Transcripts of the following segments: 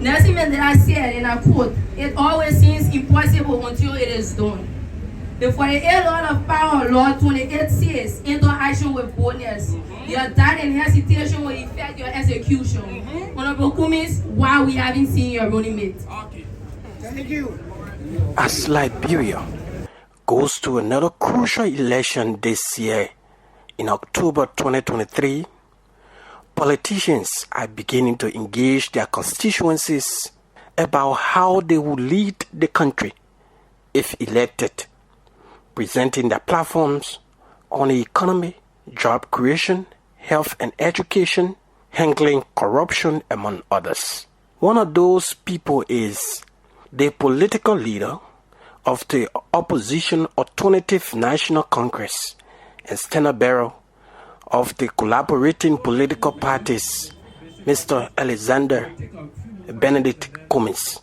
Nelson Mandela said, and I quote, "It always seems impossible until it is done." The 48 law of power, Law 28 says, enter action with boldness. Your doubt and hesitation will affect your execution. Honorable Cummings, why we haven't seen your running mate? Okay. Thank you. As Liberia goes to another crucial election this year, in October 2023, politicians are beginning to engage their constituencies about how they will lead the country if elected, presenting their platforms on the economy, job creation, health and education, handling corruption, among others. One of those people is the political leader of the opposition Alternative National Congress and standard bearer of the collaborating political parties, Mr. Alexander Benedict Cummings.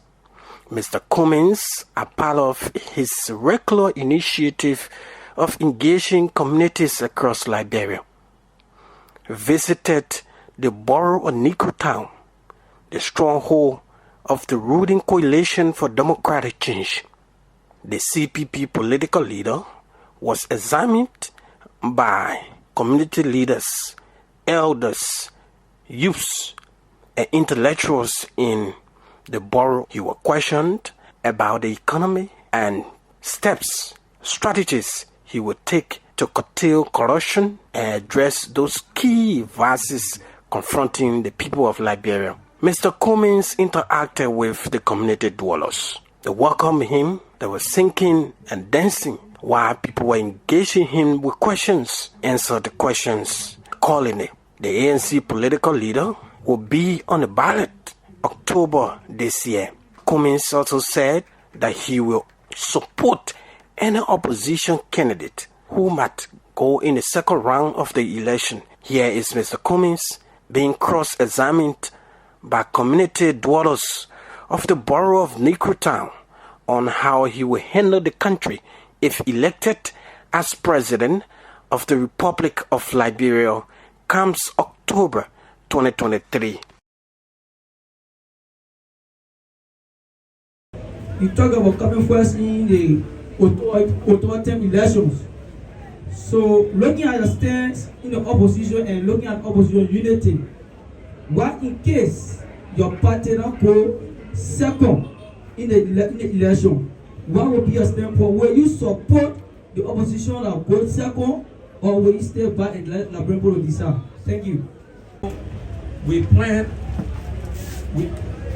Mr. Cummings, a part of his regular initiative of engaging communities across Liberia, visited the borough of Negro Town, the stronghold of the ruling Coalition for Democratic Change. The CPP political leader was examined by community leaders, elders, youths, and intellectuals in the borough. He was questioned about the economy and strategies he would take to curtail corruption and address those key vices confronting the people of Liberia. Mr. Cummings interacted with the community dwellers. They welcomed him. They were singing and dancing while people were engaging him with questions. Answered the questions accordingly. The ANC political leader will be on the ballot October this year. Cummings also said that he will support any opposition candidate who might go in the second round of the election. Here is Mr. Cummings being cross-examined by community dwellers of the borough of Negro Town on how he will handle the country if elected as president of the Republic of Liberia comes October 2023. You talk about coming first in the autumn elections. So looking at the stance in the opposition and looking at opposition unity, what in case your party don't go second in the election, what will be your stand for? Will you support the opposition that go second, or will you stay back and let Labrambo decide? Thank you. We plan.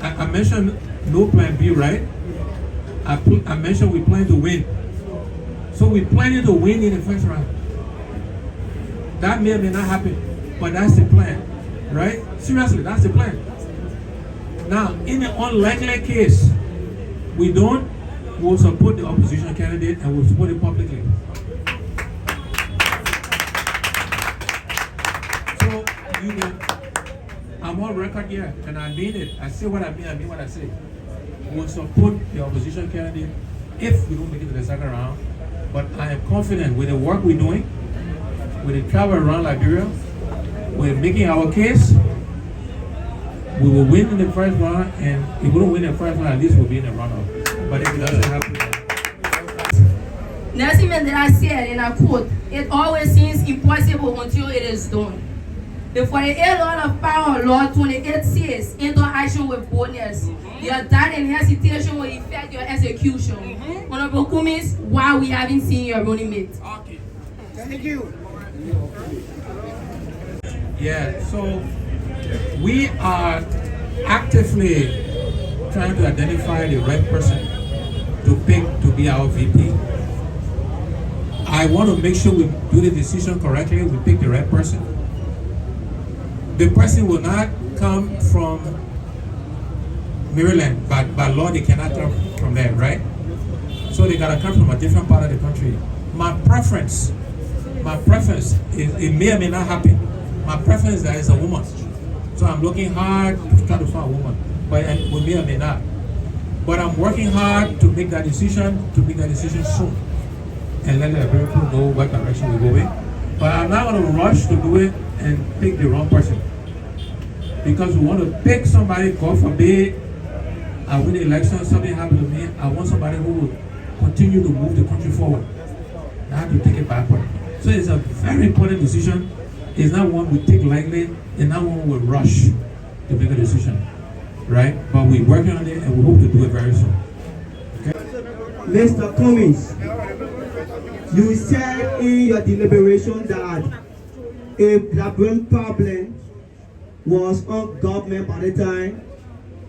I mentioned no plan B, right? I mentioned we plan to win. So we planning to win in the first round. That may or may not happen, but that's the plan, right? Seriously, that's the plan. Now, in the unlikely case, we'll support the opposition candidate and we'll support it publicly. So, I'm on record here, and I mean it. I say what I mean what I say. We'll support the opposition candidate if we don't make it to the second round. But I am confident with the work we're doing, with the travel around Liberia, we're making our case. We will win in the first round, and if we don't win in the first round, at least we'll be in the runoff. But if it doesn't happen. Nelson Mandela said, and I quote, "It always seems impossible until it is done." The 48 law of power, Law 28 says, enter action with boldness. Your doubt and hesitation will affect your execution. Honorable Cummings, why we haven't seen your running mate? Okay. Thank you. Yeah, so we are actively trying to identify the right person to pick to be our VP. I want to make sure we do the decision correctly, we pick the right person. The person will not come from Maryland, but by law they cannot come from there, right? So they gotta come from a different part of the country. My preference is, it may or may not happen. My preference is that it's a woman. So I'm looking hard to try to find a woman, but it may or may not. But I'm working hard to make that decision soon, and let the people know what direction we're going. But I'm not gonna rush to do it and pick the wrong person, because we want to pick somebody, God forbid, I win the election, something happened to me, I want somebody who will continue to move the country forward. I have to take it backward. So it's a very important decision. It's not one we take lightly, and not one we rush to make a decision, right? But we're working on it, and we hope to do it very soon. Okay? Mr. Cummings, you said in your deliberation that if Liberian problem was on government by the time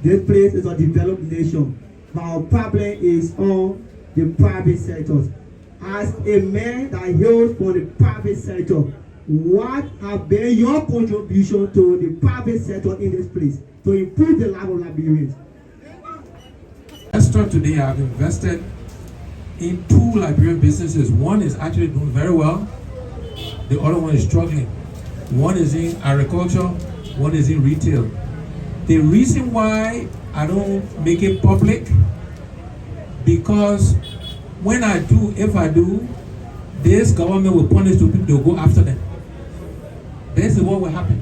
this place is a developed nation, but our problem is on the private sector. As a man that hails from the private sector, what have been your contribution to the private sector in this place to improve the life of Liberians? Let's start today. I've invested in 2 Liberian businesses. One is actually doing very well. The other one is struggling. One is in agriculture, one is in retail. The reason why I don't make it public, because when I do, if I do, this government will punish the people, they'll go after them. This is what will happen.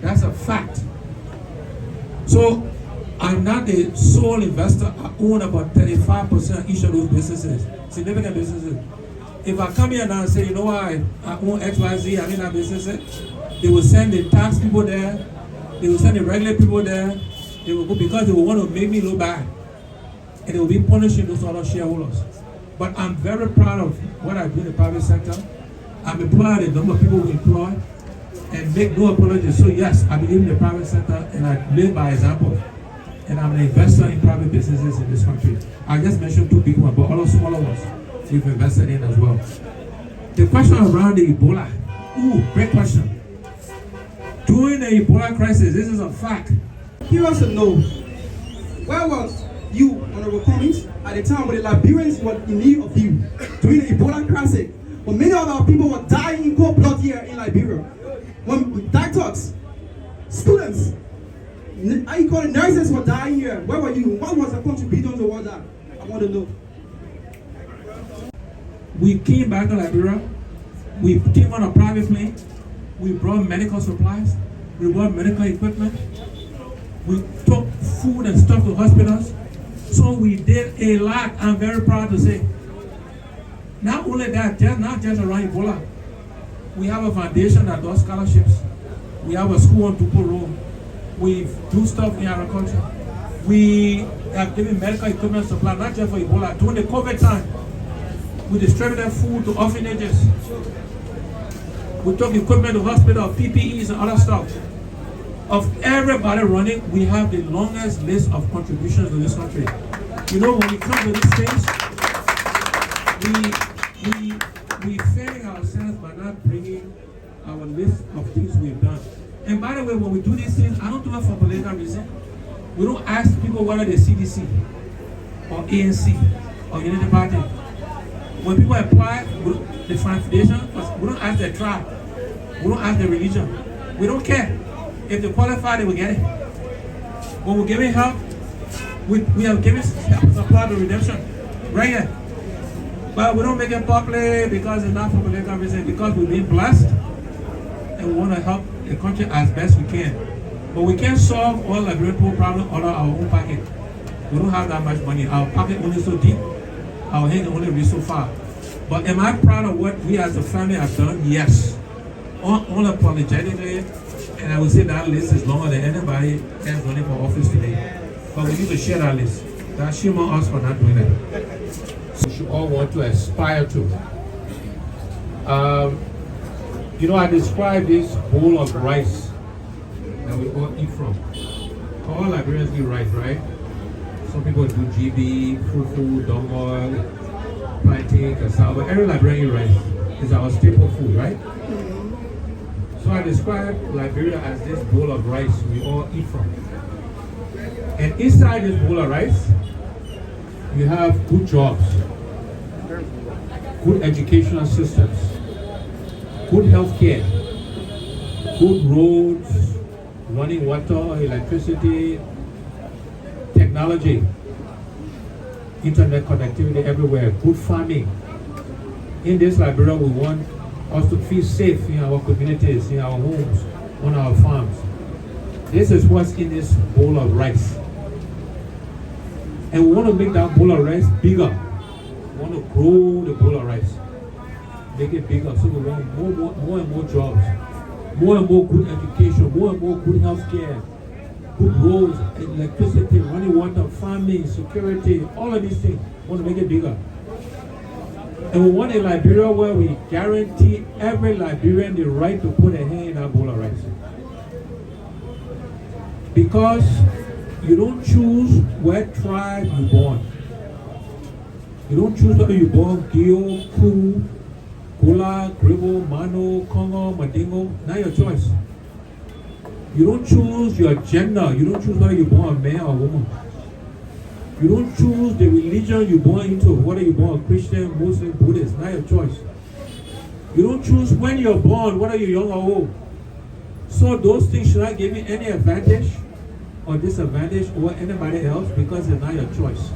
That's a fact. So I'm not the sole investor. I own about 35% of each of those businesses, significant businesses. If I come here now and say, you know what, I own XYZ, I'm in that business, they will send the tax people there, they will send the regular people there, they will go because they will want to make me look bad. And they will be punishing those other shareholders. But I'm very proud of what I do in the private sector. I'm proud of the number of people we employ and make no apologies. So yes, I believe in the private sector and I live by example. And I'm an investor in private businesses in this country. I just mentioned 2 big ones, but all those smaller ones we've invested in as well. The question around the Ebola. Great question. During the Ebola crisis, this is a fact. Curious to know, where was you, Honorable Cummings, at the time when the Liberians were in need of you during the Ebola crisis? When many of our people were dying in cold blood here in Liberia. When doctors, students, I call it nurses were dying here. Where were you? What was the contribution towards that? I want to know. We came back to Liberia. We came on a private plane. We brought medical supplies. We brought medical equipment. We took food and stuff to hospitals. So we did a lot. I'm very proud to say. Not only that, not just around Ebola. We have a foundation that does scholarships. We have a school on Tupo Road. We do stuff in agriculture. We have given medical equipment supply, not just for Ebola. During the COVID time, we distributed food to orphanages. We took equipment to hospital, PPEs and other stuff. Of everybody running, we have the longest list of contributions to this country. You know, when we come to this stage, we failing ourselves by not bringing our list of things we've done. And by the way, when we do these things, I don't do it for political reason. We don't ask people whether they're CDC or ANC or Unity Party. When people apply, the foundation, we don't ask their tribe. We don't ask their religion. We don't care. If they qualify, they will get it. When we're giving help, we have given supply to redemption. Right here. But we don't make it popular because it's not for political reason, because we've been blessed and we want to help the country as best we can. But we can't solve all Liberian poor problems out of our own pocket. We don't have that much money. Our pocket only so deep. Our hand only reach so far. But am I proud of what we as a family have done? Yes. Unapologetically. And I would say that list is longer than anybody that's running for office today. But we need to share that list. That's shame on us for not doing it. We should all want to aspire to. You know, I described this bowl of rice that we all eat from. All Liberians eat rice, right? Some people do GB, fufu, dongo, plantain, cassava. Every Liberian eat rice. It's our staple food, right? So I describe Liberia as this bowl of rice we all eat from. And inside this bowl of rice, you have good jobs, good educational systems, good health care, good roads, running water, electricity, technology, internet connectivity everywhere, good farming. In this Liberia, we want us to feel safe in our communities, in our homes, on our farms. This is what's in this bowl of rice. And we want to make that bowl of rice bigger. We want to grow the bowl of rice. Make it bigger. So we want more and more jobs. More and more good education. More and more good health care. Good roads, electricity, running water, farming, security, all of these things. We want to make it bigger. And we want a Liberia where we guarantee every Liberian the right to put a hand in that bowl of rice. Because you don't choose what tribe you're born. You don't choose whether you're born Gio, Kru, Kula, Gribo, Mano, Congo, Madingo. Not your choice. You don't choose your gender. You don't choose whether you're born a man or a woman. You don't choose the religion you're born into, whether you're born a Christian, Muslim, Buddhist. Not your choice. You don't choose when you're born, whether you're young or old. So those things should not give you any advantage or disadvantage over anybody else because it's not your choice.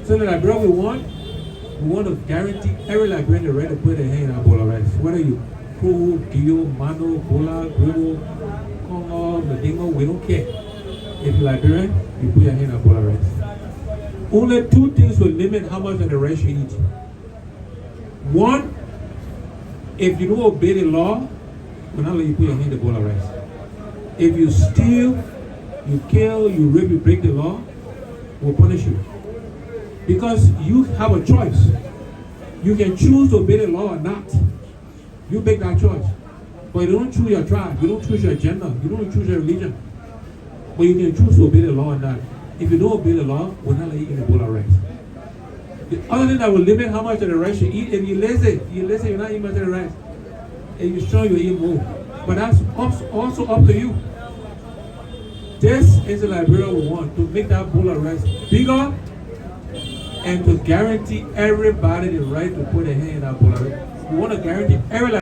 So the Liberia we want to guarantee every Liberian the right to put their hand in a bowl of rice. Whether you Kru, Gio, Mano, Bola, Gribo, Congo, Medingo, we don't care. If you're Liberian, you put your hand in a bowl of rice. Only two things will limit how much of the rice you eat. One, if you don't obey the law, we'll not let you put your hand in the bowl of rice. If you steal, you kill, you rape, you break the law, we'll punish you. Because you have a choice. You can choose to obey the law or not. You make that choice. But you don't choose your tribe, you don't choose your gender, you don't choose your religion. But you can choose to obey the law or not. If you don't obey the law, we'll not let you eat a bowl of rice. The other thing that will limit how much of the rice you eat, if you're lazy, you're not eating much of the rice. If you're strong, you eat more. But that's also up to you. This is the Liberia we want, to make that bowl of rice bigger and to guarantee everybody the right to put a hand in that bowl of rice. We want to guarantee every